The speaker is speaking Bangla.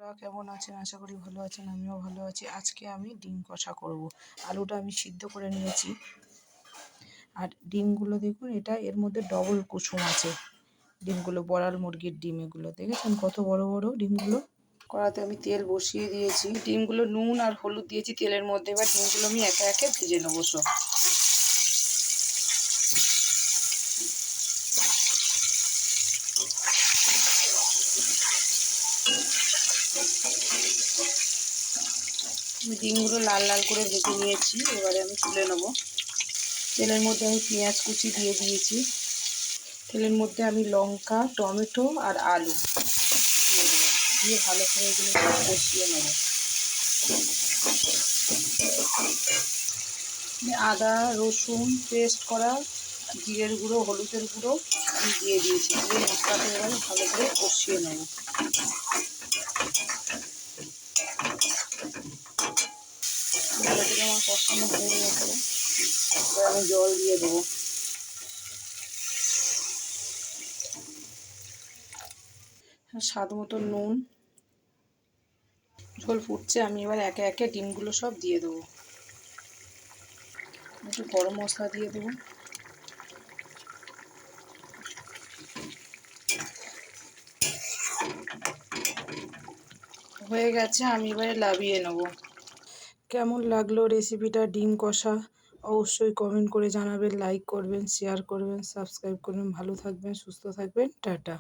বন্ধুরা কেমন আছেন? আশা করি ভালো আছেন। আমিও ভালো আছি। আজকে আমি ডিম কষা করব। আলুটা আমি সিদ্ধ করে নিয়েছি। আর ডিমগুলো দেখুন, এর মধ্যে ডবল কুসুম আছে। ডিমগুলো বড়াল মুরগির ডিম, এগুলো দেখেছেন কত বড় বড় ডিমগুলো। কড়াতে আমি তেল বসিয়ে দিয়েছি। ডিমগুলো নুন আর হলুদ দিয়েছি তেলের মধ্যে। এবার ডিমগুলো আমি একে একে ভেজে নেবো সব। আমি ডিমগুলো লাল লাল করে ভেজে নিয়েছি। এবারে আমি তুলে নেবো। তেলের মধ্যে আমি পেঁয়াজ কুচি দিয়ে দিয়েছি। তেলের মধ্যে আমি লঙ্কা, টমেটো আর আলু দিয়ে দেবো। দিয়ে ভালো করে এগুলো কষিয়ে নেবো। আদা রসুন পেস্ট করা, জিরের গুঁড়ো, হলুদের গুঁড়ো আমি দিয়ে দিয়েছি। দিয়ে মশলাটা এবারে ভালো করে কষিয়ে নেব। মশলাটা আমার কষানো হয়ে গেছে। এবার আমি জল দিয়ে দেবো। স্বাদ মতো নুন। ঝোল ফুটছে, আমি এবার একে একে ডিমগুলো সব দিয়ে দেবো। একটু গরম মশলা দিয়ে দেবো। হয়ে গেছে, আমি এবারে নামিয়ে নেব। কেমন লাগলো রেসিপিটা ডিম কষা? অবশ্যই কমেন্ট করে জানাবেন, লাইক করবেন, শেয়ার করবেন, সাবস্ক্রাইব করবেন। ভালো থাকবেন, সুস্থ থাকবেন। টাটা।